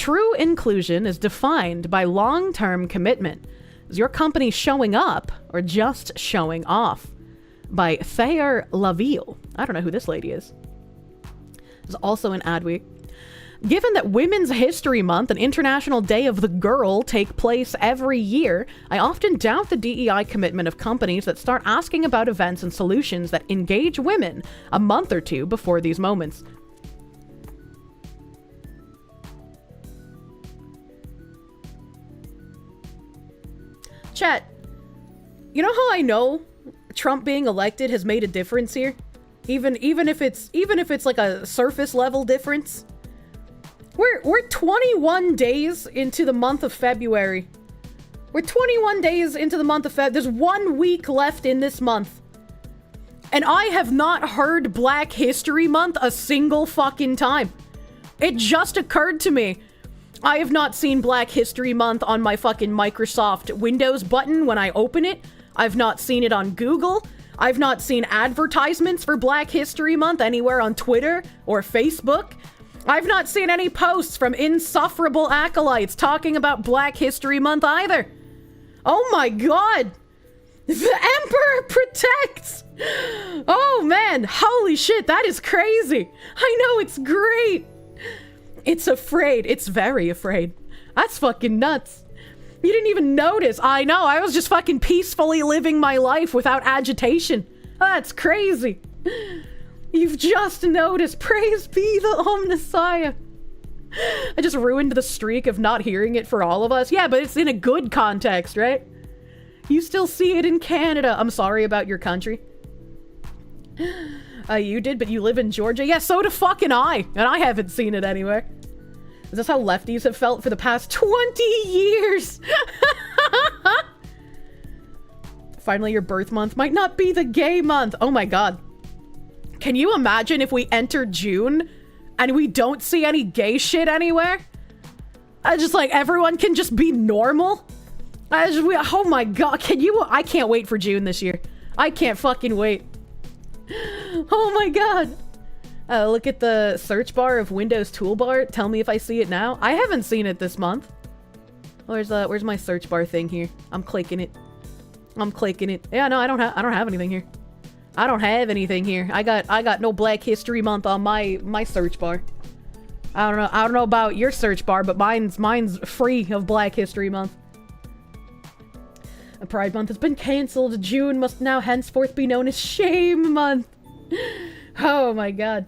True inclusion is defined by long-term commitment. Is your company showing up or just showing off? By Thayer Lavielle. I don't know who this lady is. It's also in Adweek. Given that Women's History Month and International Day of the Girl take place every year, I often doubt the DEI commitment of companies that start asking about events and solutions that engage women a month or two before these moments. Chat, you know how I know Trump being elected has made a difference here? Even if it's like a surface level difference? We're 21 days into the month of February. We're 21 days into the month of Feb. There's 1 week left in this month. And I have not heard Black History Month a single fucking time. It just occurred to me. I have not seen Black History Month on my fucking Microsoft Windows button when I open it. I've not seen it on Google. I've not seen advertisements for Black History Month anywhere on Twitter or Facebook. I've not seen any posts from insufferable acolytes talking about Black History Month either. Oh my god! The Emperor protects! Oh man, holy shit, that is crazy! I know, it's great! It's afraid, it's very afraid. That's fucking nuts. You didn't even notice. I know, I was just fucking peacefully living my life without agitation. That's crazy. You've just noticed. Praise be the Omnissiah. I just ruined the streak of not hearing it for all of us. Yeah, but it's in a good context, right? You still see it in Canada. I'm sorry about your country. You did, but you live in Georgia? Yeah, so do fucking I. And I haven't seen it anywhere. Is this how lefties have felt for the past 20 years? Finally, your birth month might not be the gay month. Oh my god. Can you imagine if we enter June and we don't see any gay shit anywhere? Just like everyone can just be normal? Oh my god, I can't wait for June this year. I can't fucking wait. Oh my god. Look at the search bar of Windows toolbar. Tell me if I see it now. I haven't seen it this month. Where's my search bar thing here? I'm clicking it. Yeah, no, I don't have anything here. I don't have anything here. I got no Black History Month on my search bar. I don't know about your search bar, but mine's free of Black History Month. Pride Month has been cancelled. June must now henceforth be known as Shame Month. Oh my god.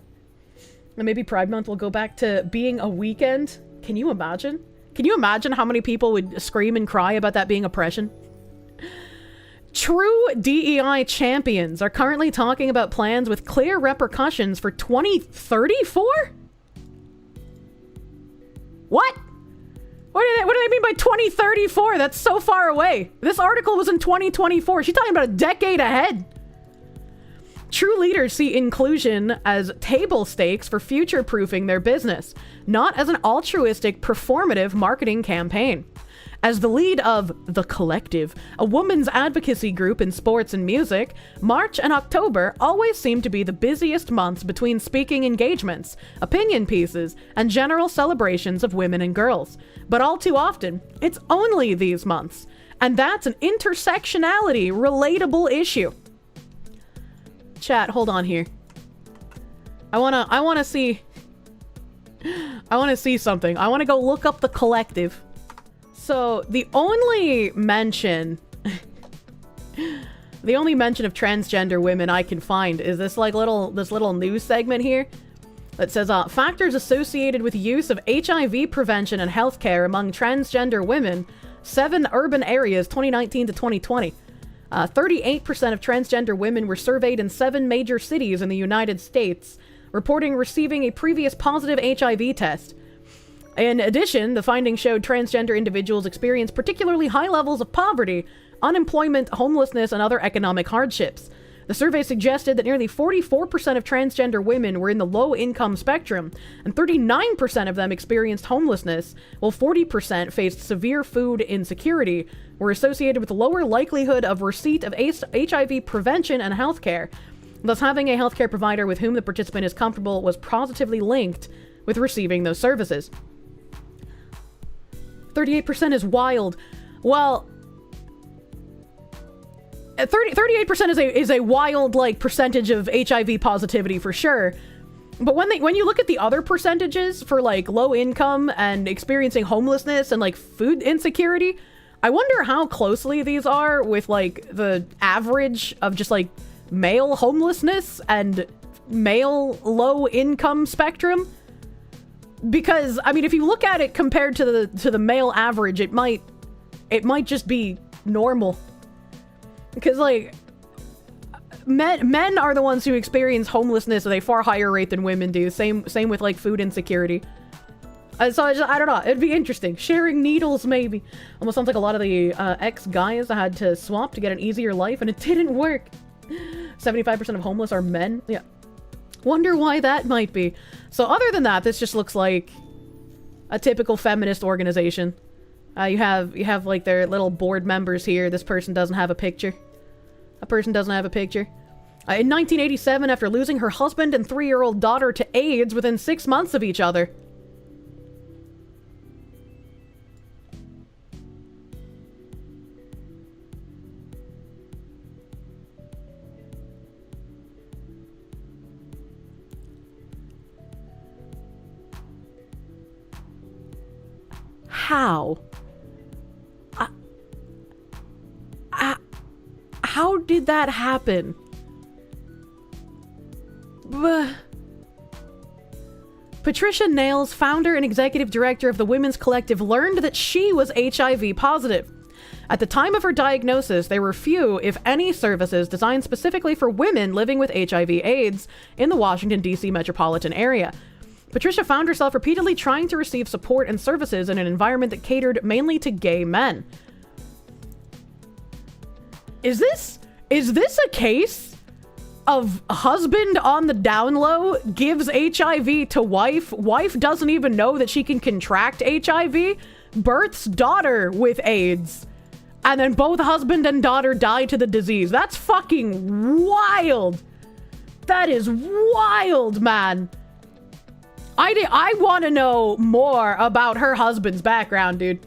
And maybe Pride Month will go back to being a weekend. Can you imagine? Can you imagine how many people would scream and cry about that being oppression? True DEI champions are currently talking about plans with clear repercussions for 2034? What? What do they mean by 2034? That's so far away. This article was in 2024. She's talking about a decade ahead. True leaders see inclusion as table stakes for future-proofing their business, not as an altruistic, performative marketing campaign. As the lead of The Collective, a women's advocacy group in sports and music, March and October always seem to be the busiest months between speaking engagements, opinion pieces, and general celebrations of women and girls. But all too often, it's only these months. And that's an intersectionality relatable issue. Chat, hold on here. I wanna see something. I wanna go look up The Collective. So, the only mention of transgender women I can find is this little news segment here that says, factors associated with use of HIV prevention and healthcare among transgender women, 7 urban areas, 2019 to 2020. 38% of transgender women were surveyed in 7 major cities in the United States, reporting receiving a previous positive HIV test. In addition, the findings showed transgender individuals experience particularly high levels of poverty, unemployment, homelessness, and other economic hardships. The survey suggested that nearly 44% of transgender women were in the low-income spectrum, and 39% of them experienced homelessness, while 40% faced severe food insecurity, were associated with lower likelihood of receipt of HIV prevention and healthcare. Thus, having a healthcare provider with whom the participant is comfortable was positively linked with receiving those services. 38% is wild. Well, 38% is a wild, like, percentage of HIV positivity for sure. But when you look at the other percentages for, like, low income and experiencing homelessness and, like, food insecurity, I wonder how closely these are with, like, the average of just, like, male homelessness and male low income spectrum. Because, I mean, if you look at it compared to the male average, it might just be normal. Because, like, men are the ones who experience homelessness at a far higher rate than women do. Same with, like, food insecurity. So I don't know. It'd be interesting. Sharing needles, maybe. Almost sounds like a lot of the ex-guys had to swap to get an easier life, and it didn't work. 75% of homeless are men. Yeah. Wonder why that might be. So other than that, this just looks like a typical feminist organization. You have like their little board members here. This person doesn't have a picture. A person doesn't have a picture. In 1987, after losing her husband and 3-year-old daughter to AIDS within 6 months of each other. How? How did that happen? Patricia Nails, founder and executive director of the Women's Collective, learned that she was HIV positive. At the time of her diagnosis, there were few, if any, services designed specifically for women living with HIV/AIDS in the Washington, D.C. metropolitan area. Patricia found herself repeatedly trying to receive support and services in an environment that catered mainly to gay men. Is this a case of husband on the down low gives HIV to wife doesn't even know that she can contract HIV, births daughter with AIDS, and then both husband and daughter die to the disease? That's fucking wild. That is wild, man. I want to know more about her husband's background, dude.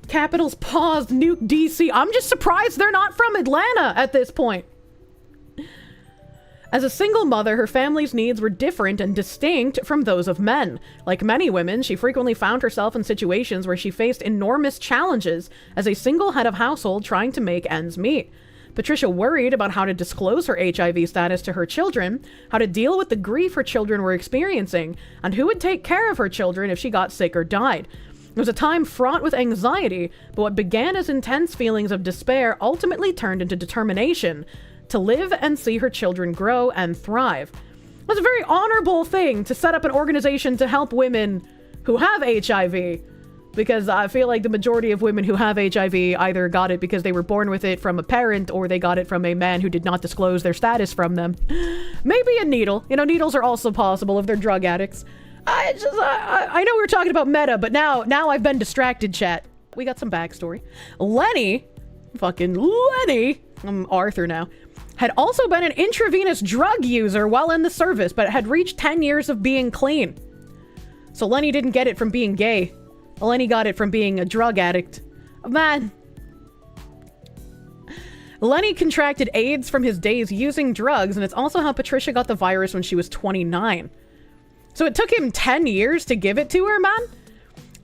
Capitals paused, nuke DC. I'm just surprised they're not from Atlanta at this point. As a single mother, her family's needs were different and distinct from those of men. Like many women, she frequently found herself in situations where she faced enormous challenges as a single head of household trying to make ends meet. Patricia worried about how to disclose her HIV status to her children, how to deal with the grief her children were experiencing, and who would take care of her children if she got sick or died. It was a time fraught with anxiety, but what began as intense feelings of despair ultimately turned into determination to live and see her children grow and thrive. It's a very honorable thing to set up an organization to help women who have HIV, because I feel like the majority of women who have HIV either got it because they were born with it from a parent, or they got it from a man who did not disclose their status from them. Maybe a needle. You know, needles are also possible if they're drug addicts. I know we were talking about meta, but now I've been distracted, chat. We got some backstory. Lenny, I'm Arthur now, had also been an intravenous drug user while in the service, but had reached 10 years of being clean. So Lenny didn't get it from being gay. Lenny got it from being a drug addict. Man. Lenny contracted AIDS from his days using drugs, and it's also how Patricia got the virus when she was 29. So it took him 10 years to give it to her, man?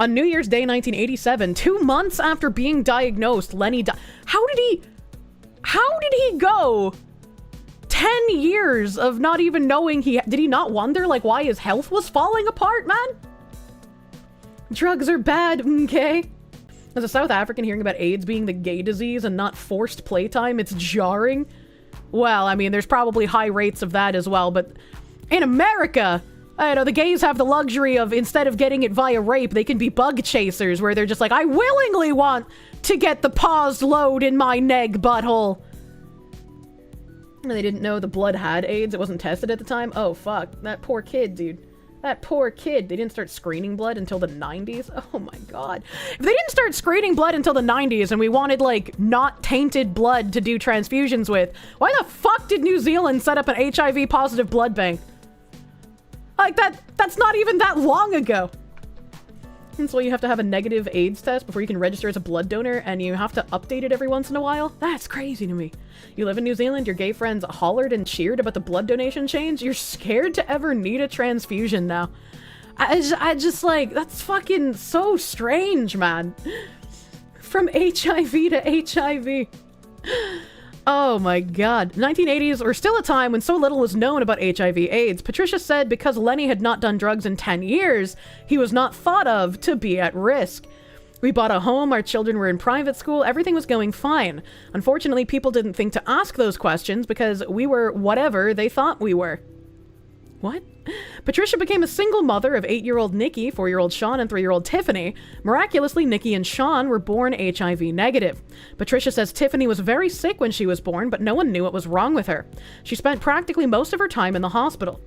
On New Year's Day 1987, 2 months after being diagnosed, Lenny died. How did he go 10 years of not even knowing did he not wonder, like, why his health was falling apart, man? Drugs are bad, okay? As a South African, hearing about AIDS being the gay disease and not forced playtime, it's jarring. Well, I mean, there's probably high rates of that as well, but in America, I know the gays have the luxury of, instead of getting it via rape, they can be bug chasers, where they're just like, I willingly want to get the paused load in my neg butthole. And they didn't know the blood had AIDS. It wasn't tested at the time. Oh, fuck. That poor kid, dude. That poor kid. They didn't start screening blood until the 90s. Oh my god. If they didn't start screening blood until the 90s and we wanted, like, not tainted blood to do transfusions with, why the fuck did New Zealand set up an HIV positive blood bank? Like, that's not even that long ago. That's why you have to have a negative AIDS test before you can register as a blood donor, and you have to update it every once in a while? That's crazy to me. You live in New Zealand, your gay friends hollered and cheered about the blood donation change? You're scared to ever need a transfusion now. I just like, that's fucking so strange, man. From HIV to HIV. Oh my god. 1980s were still a time when so little was known about HIV/AIDS. Patricia said because Lenny had not done drugs in 10 years, he was not thought of to be at risk. We bought a home, our children were in private school, everything was going fine. Unfortunately, people didn't think to ask those questions because we were whatever they thought we were. What? Patricia became a single mother of 8-year-old Nikki, 4-year-old Sean, and 3-year-old Tiffany. Miraculously, Nikki and Sean were born HIV negative. Patricia says Tiffany was very sick when she was born, but no one knew what was wrong with her. She spent practically most of her time in the hospital.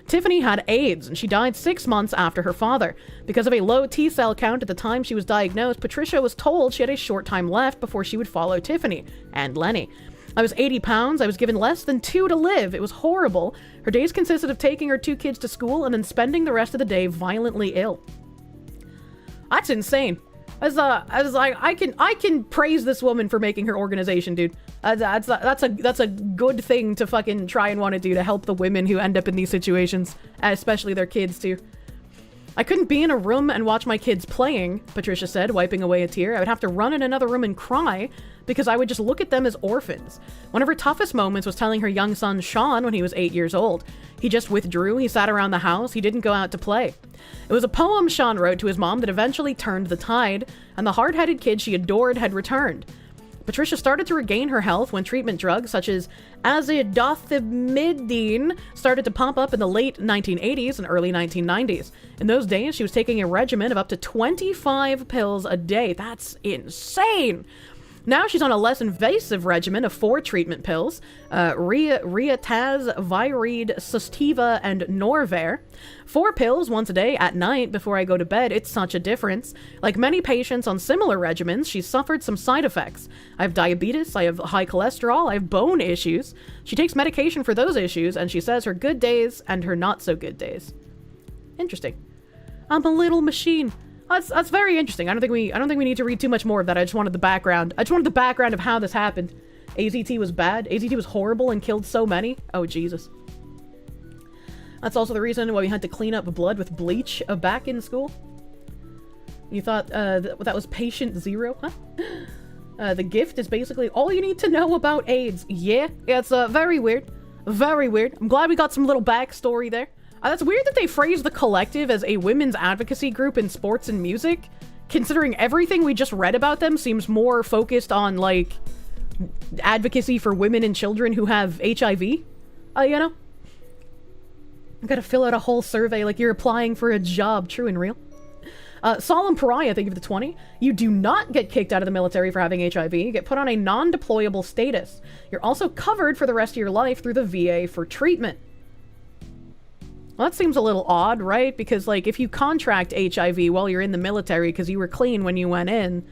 Tiffany had AIDS, and she died 6 months after her father. Because of a low T-cell count at the time she was diagnosed, Patricia was told she had a short time left before she would follow Tiffany and Lenny. I was 80 pounds, I was given less than 2 to live. It was horrible. Her days consisted of taking her 2 kids to school and then spending the rest of the day violently ill. That's insane. I was like, I can praise this woman for making her organization, dude. That's a good thing to fucking try and want to do to help the women who end up in these situations, especially their kids too. I couldn't be in a room and watch my kids playing, Patricia said, wiping away a tear. I would have to run in another room and cry because I would just look at them as orphans. One of her toughest moments was telling her young son, Sean, when he was 8 years old. He just withdrew, he sat around the house, he didn't go out to play. It was a poem Sean wrote to his mom that eventually turned the tide, and the hard-headed kid she adored had returned. Patricia started to regain her health when treatment drugs such as azidothymidine started to pop up in the late 1980s and early 1990s. In those days, she was taking a regimen of up to 25 pills a day. That's insane! Now she's on a less invasive regimen of 4 treatment pills, Riataz, Viride, Sustiva, and Norvare. 4 pills once a day at night before I go to bed. It's such a difference. Like many patients on similar regimens, she's suffered some side effects. I have diabetes, I have high cholesterol, I have bone issues. She takes medication for those issues, and she says her good days and her not so good days. Interesting. I'm a little machine. That's very interesting. I don't think we need to read too much more of that. I just wanted the background. I just wanted the background of how this happened. AZT was bad. AZT was horrible and killed so many. Oh, Jesus. That's also the reason why we had to clean up blood with bleach back in school. You thought that was patient 0, huh? The gift is basically all you need to know about AIDS. Yeah, it's very weird. Very weird. I'm glad we got some little backstory there. That's weird that they phrase the collective as a women's advocacy group in sports and music, considering everything we just read about them seems more focused on, like, advocacy for women and children who have HIV. You know? I gotta fill out a whole survey like you're applying for a job, true and real. Solemn Pariah, thank you for the 20. You do not get kicked out of the military for having HIV. You get put on a non-deployable status. You're also covered for the rest of your life through the VA for treatment. Well, that seems a little odd, right? Because, like, if you contract HIV while you're in the military because you were clean when you went in,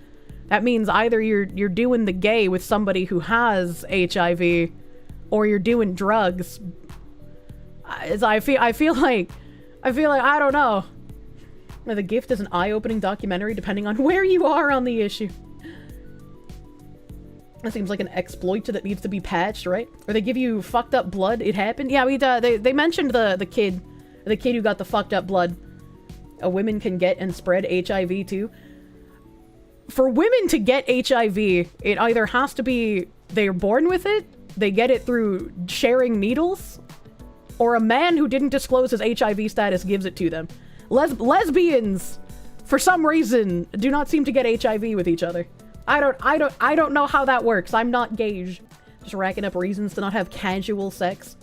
that means either you're doing the gay with somebody who has HIV, or you're doing drugs. I feel like I don't know. The Gift is an eye-opening documentary depending on where you are on the issue. That seems like an exploit that needs to be patched, right? Or they give you fucked up blood. It happened. Yeah, they mentioned the kid who got the fucked up blood. Women can get and spread HIV too. For women to get HIV, it either has to be they're born with it, they get it through sharing needles, or a man who didn't disclose his HIV status gives it to them. Lesbians, for some reason, do not seem to get HIV with each other. I don't know how that works. I'm not gay. Just racking up reasons to not have casual sex.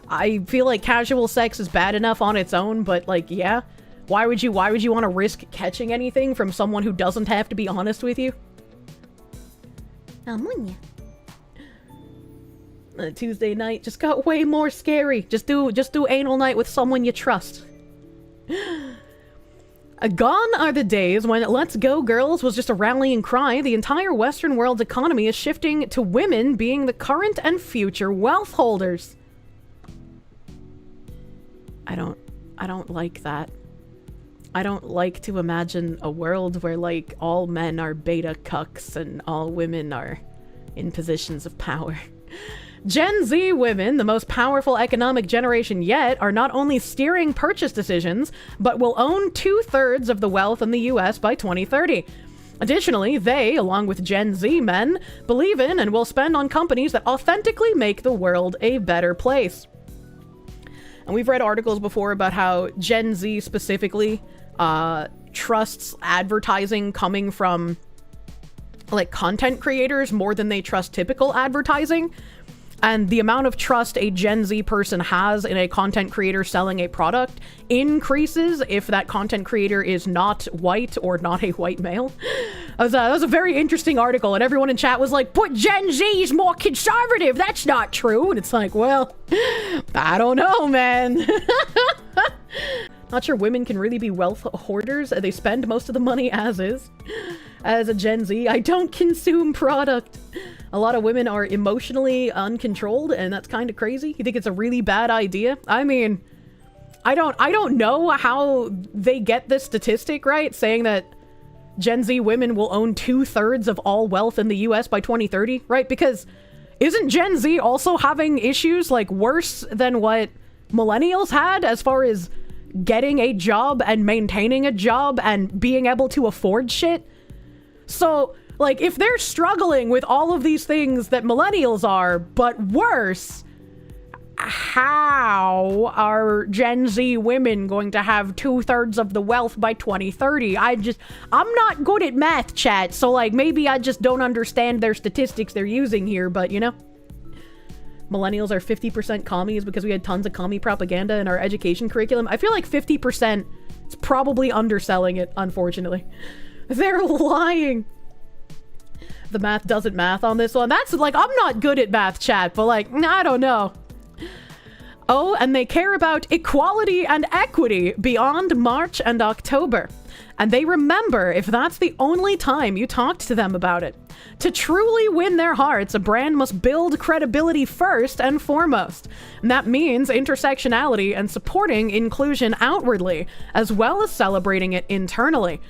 I feel like casual sex is bad enough on its own, but like, yeah. Why would you want to risk catching anything from someone who doesn't have to be honest with you? Tuesday night just got way more scary. Just do anal night with someone you trust. Gone are the days when Let's Go Girls was just a rallying cry. The entire Western world's economy is shifting to women being the current and future wealth holders. I don't like that. I don't like to imagine a world where, like, all men are beta cucks and all women are in positions of power. Gen Z women, the most powerful economic generation yet, are not only steering purchase decisions, but will own 2/3 of the wealth in the US by 2030. Additionally, they, along with Gen Z men, believe in and will spend on companies that authentically make the world a better place. And we've read articles before about how Gen Z specifically trusts advertising coming from, like, content creators more than they trust typical advertising. And the amount of trust a Gen Z person has in a content creator selling a product increases if that content creator is not white or not a white male. That was a very interesting article, and everyone in chat was like, but Gen Z is more conservative, that's not true. And it's like, well, I don't know, man. Not sure women can really be wealth hoarders. They spend most of the money as is. As a Gen Z, I don't consume product. A lot of women are emotionally uncontrolled, and that's kind of crazy. You think it's a really bad idea? I mean, I don't know how they get this statistic, right? Saying that Gen Z women will own 2/3 of all wealth in the US by 2030, right? Because isn't Gen Z also having issues, like, worse than what millennials had as far as getting a job and maintaining a job and being able to afford shit? So, like, if they're struggling with all of these things that millennials are, but worse, how are Gen Z women going to have 2/3 of the wealth by 2030? I'm not good at math, chat, so, like, maybe I just don't understand their statistics they're using here, but, you know. Millennials are 50% commies because we had tons of commie propaganda in our education curriculum. I feel like 50% is probably underselling it, unfortunately. They're lying. The math doesn't math on this one. That's, like, I'm not good at math, chat, but, like, I don't know. Oh, and they care about equality and equity beyond March and October. And they remember if that's the only time you talked to them about it. To truly win their hearts, a brand must build credibility first and foremost. And that means intersectionality and supporting inclusion outwardly, as well as celebrating it internally.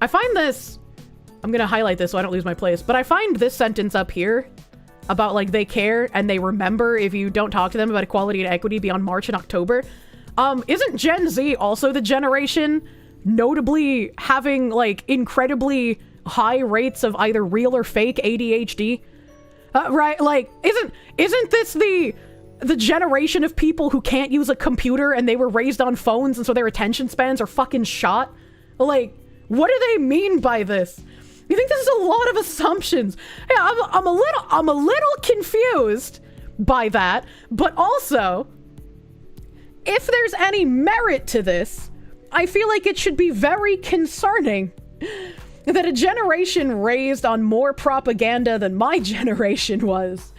I find this, I'm gonna highlight this so I don't lose my place, but I find this sentence up here about, like, they care and they remember if you don't talk to them about equality and equity beyond March and October. Isn't Gen Z also the generation notably having, like, incredibly high rates of either real or fake ADHD? Right? Like, isn't this the generation of people who can't use a computer and they were raised on phones and so their attention spans are fucking shot? Like, what do they mean by this? You think this is a lot of assumptions? Yeah, I'm a little confused by that, but also, if there's any merit to this, I feel like it should be very concerning that a generation raised on more propaganda than my generation was,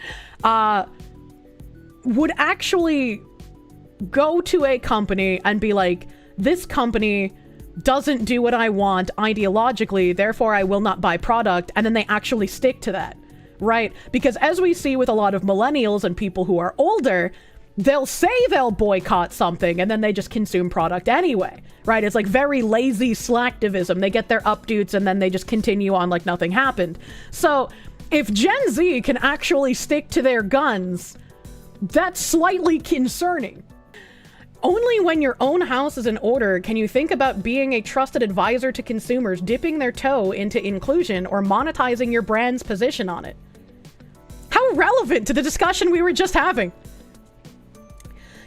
would actually go to a company and be like, this company doesn't do what I want ideologically, therefore I will not buy product, and then they actually stick to that, right? Because as we see with a lot of millennials and people who are older, they'll say they'll boycott something and then they just consume product anyway, right? It's like very lazy slacktivism. They get their updates and then they just continue on like nothing happened. So if Gen Z can actually stick to their guns, that's slightly concerning. Only when your own house is in order can you think about being a trusted advisor to consumers, dipping their toe into inclusion, or monetizing your brand's position on it. How relevant to the discussion we were just having.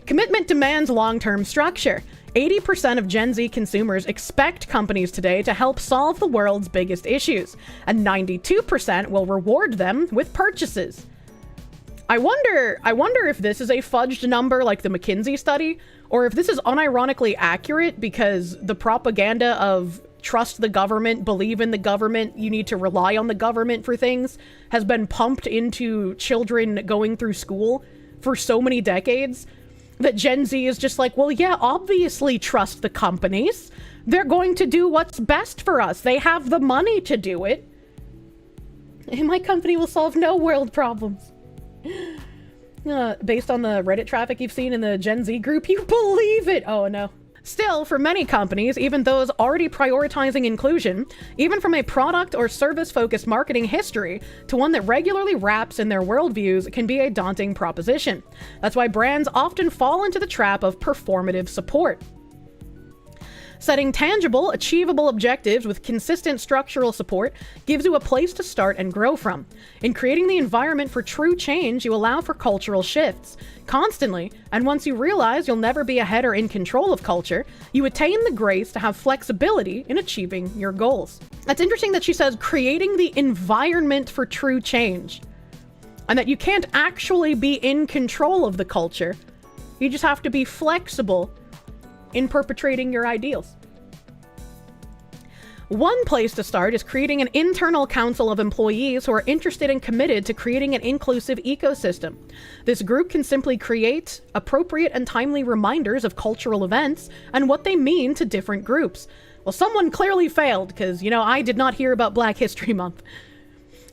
Commitment demands long-term structure. 80% of Gen Z consumers expect companies today to help solve the world's biggest issues, and 92% will reward them with purchases. I wonder if this is a fudged number like the McKinsey study, or if this is unironically accurate because the propaganda of trust the government, believe in the government, you need to rely on the government for things, has been pumped into children going through school for so many decades that Gen Z is just like, well, yeah, obviously trust the companies. They're going to do what's best for us. They have the money to do it. And my company will solve no world problems. Based on the Reddit traffic you've seen in the Gen Z group, you believe it. Oh no. Still, for many companies, even those already prioritizing inclusion, even from a product or service-focused marketing history to one that regularly wraps in their worldviews, can be a daunting proposition. That's why brands often fall into the trap of performative support. Setting tangible, achievable objectives with consistent structural support gives you a place to start and grow from. In creating the environment for true change, you allow for cultural shifts constantly, and once you realize you'll never be ahead or in control of culture, you attain the grace to have flexibility in achieving your goals. That's interesting that she says creating the environment for true change, and that you can't actually be in control of the culture. You just have to be flexible in perpetrating your ideals. One place to start is creating an internal council of employees who are interested and committed to creating an inclusive ecosystem. This group can simply create appropriate and timely reminders of cultural events and what they mean to different groups. Well, someone clearly failed because, I did not hear about Black History Month.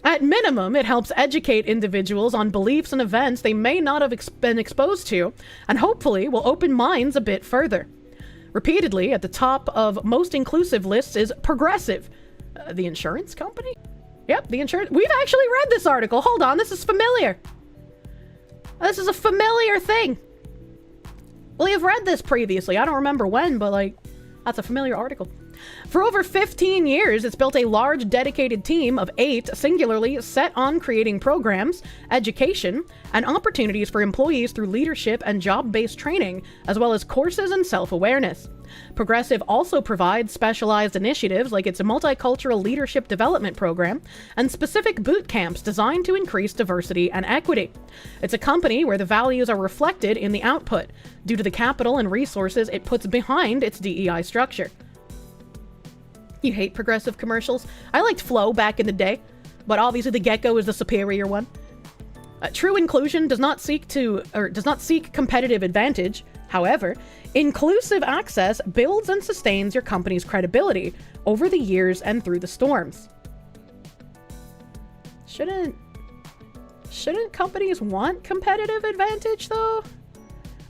At minimum, it helps educate individuals on beliefs and events they may not have been exposed to, and hopefully will open minds a bit further. Repeatedly, at the top of most inclusive lists is Progressive. The insurance company? Yep, the insurance. We've actually read this article. Hold on, this is familiar. This is a familiar thing. We have read this previously. I don't remember when, but that's a familiar article. For over 15 years, it's built a large dedicated team of 8 singularly set on creating programs, education, and opportunities for employees through leadership and job-based training, as well as courses and self-awareness. Progressive also provides specialized initiatives like its multicultural leadership development program and specific boot camps designed to increase diversity and equity. It's a company where the values are reflected in the output, due to the capital and resources it puts behind its DEI structure. You hate progressive commercials? I liked Flow back in the day, but obviously the Gecko is the superior one. True inclusion does not seek competitive advantage. However, inclusive access builds and sustains your company's credibility over the years and through the storms. Shouldn't companies want competitive advantage though?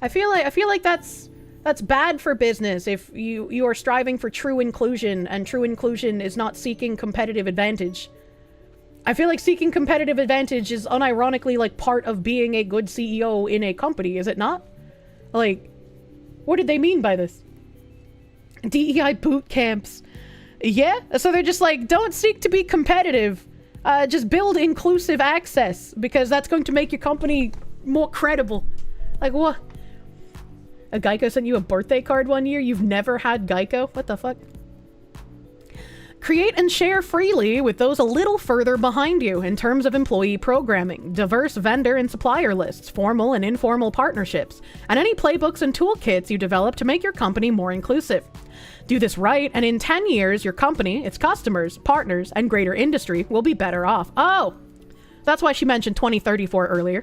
I feel like that's bad for business if you are striving for true inclusion and true inclusion is not seeking competitive advantage. I feel like seeking competitive advantage is unironically part of being a good CEO in a company, is it not? What did they mean by this? DEI boot camps. Yeah? So they're just don't seek to be competitive. Just build inclusive access because that's going to make your company more credible. What? A Geico sent you a birthday card one year? You've never had Geico? What the fuck? Create and share freely with those a little further behind you in terms of employee programming, diverse vendor and supplier lists, formal and informal partnerships, and any playbooks and toolkits you develop to make your company more inclusive. Do this right, and in 10 years, your company, its customers, partners, and greater industry will be better off. Oh! That's why she mentioned 2034 earlier.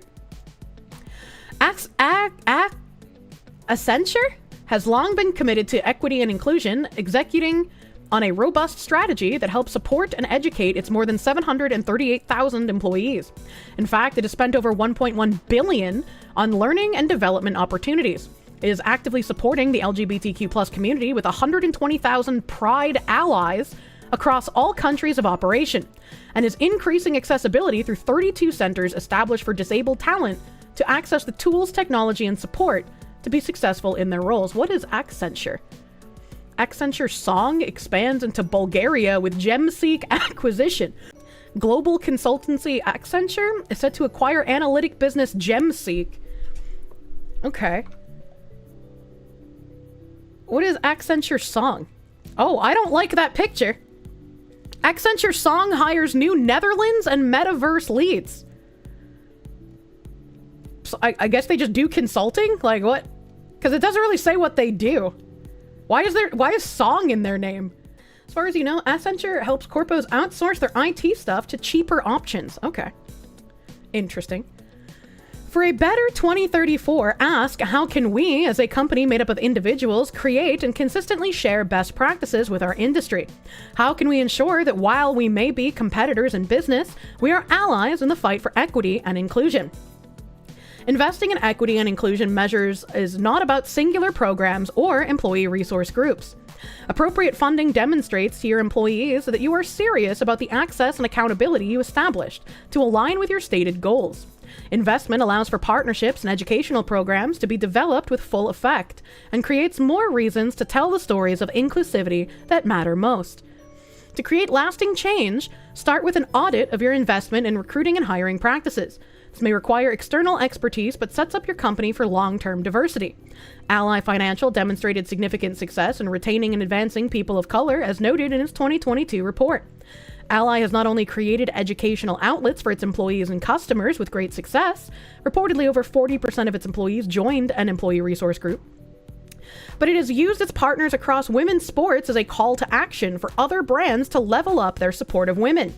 Accenture has long been committed to equity and inclusion, executing on a robust strategy that helps support and educate its more than 738,000 employees. In fact, it has spent over $1.1 billion on learning and development opportunities. It is actively supporting the LGBTQ+ community with 120,000 Pride allies across all countries of operation, and is increasing accessibility through 32 centers established for disabled talent to access the tools, technology, and support to be successful in their roles. What is Accenture? Accenture Song expands into Bulgaria with GemSeek acquisition. Global consultancy Accenture is set to acquire analytic business GemSeek. Okay. What is Accenture Song? Oh, I don't like that picture. Accenture Song hires new Netherlands and Metaverse leads. So I guess they just do consulting? What? Because it doesn't really say what they do. Why is Song in their name? As far as you know, Accenture helps corpos outsource their IT stuff to cheaper options. Okay. Interesting. For a better 2034, ask how can we, as a company made up of individuals, create and consistently share best practices with our industry? How can we ensure that while we may be competitors in business, we are allies in the fight for equity and inclusion? Investing in equity and inclusion measures is not about singular programs or employee resource groups. Appropriate funding demonstrates to your employees that you are serious about the access and accountability you established to align with your stated goals. Investment allows for partnerships and educational programs to be developed with full effect and creates more reasons to tell the stories of inclusivity that matter most. To create lasting change, start with an audit of your investment in recruiting and hiring practices. This may require external expertise, but sets up your company for long-term diversity. Ally Financial demonstrated significant success in retaining and advancing people of color, as noted in its 2022 report. Ally has not only created educational outlets for its employees and customers with great success, reportedly over 40% of its employees joined an employee resource group, but it has used its partners across women's sports as a call to action for other brands to level up their support of women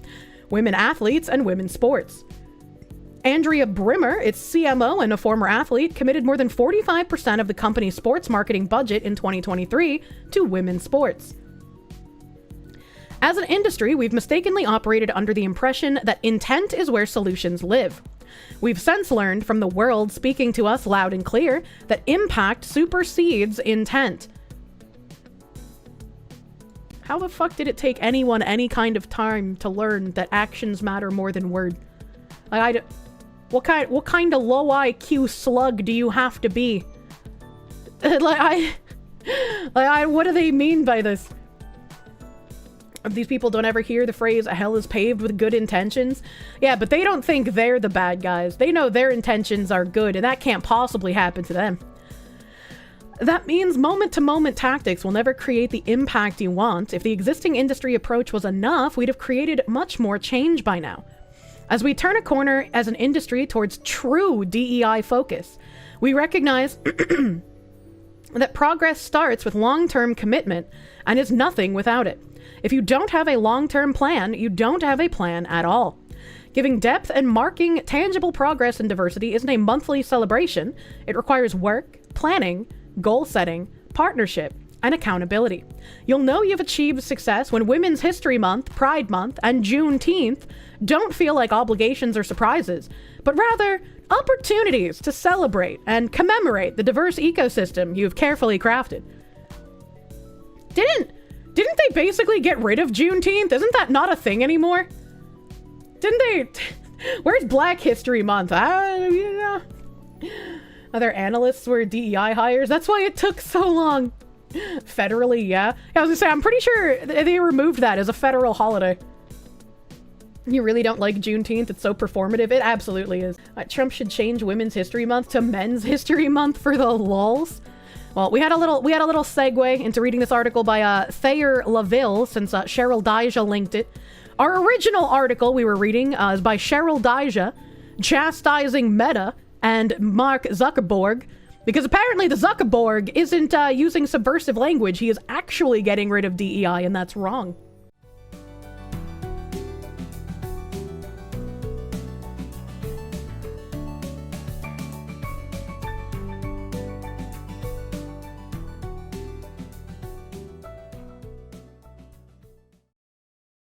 athletes, and women's sports. Andrea Brimmer, its CMO and a former athlete, committed more than 45% of the company's sports marketing budget in 2023 to women's sports. As an industry, we've mistakenly operated under the impression that intent is where solutions live. We've since learned from the world speaking to us loud and clear that impact supersedes intent. How the fuck did it take anyone any kind of time to learn that actions matter more than word? What kind of low IQ slug do you have to be? What do they mean by this? These people don't ever hear the phrase, hell is paved with good intentions. Yeah, but they don't think they're the bad guys. They know their intentions are good, and that can't possibly happen to them. That means moment-to-moment tactics will never create the impact you want. If the existing industry approach was enough, we'd have created much more change by now. As we turn a corner as an industry towards true DEI focus, we recognize that progress starts with long-term commitment and is nothing without it. If you don't have a long-term plan, you don't have a plan at all. Giving depth and marking tangible progress in diversity isn't a monthly celebration. It requires work, planning, goal setting, partnership, and accountability. You'll know you've achieved success when Women's History Month, Pride Month, and Juneteenth don't feel like obligations or surprises, but rather opportunities to celebrate and commemorate the diverse ecosystem you've carefully crafted. Didn't they basically get rid of Juneteenth? Isn't that not a thing anymore? Didn't they? Where's Black History Month? Other analysts were DEI hires. That's why it took so long. Federally, yeah. I was gonna say, I'm pretty sure they removed that as a federal holiday. You really don't like Juneteenth? It's so performative. It absolutely is. Trump should change Women's History Month to Men's History Month for the lulz. Well, we had a little segue into reading this article by Thayer Lavielle, since Cheryl Dijja linked it. Our original article we were reading is by Cheryl Dijja, chastising Meta and Mark Zuckerberg, because apparently the Zuckerberg isn't using subversive language. He is actually getting rid of DEI, and that's wrong.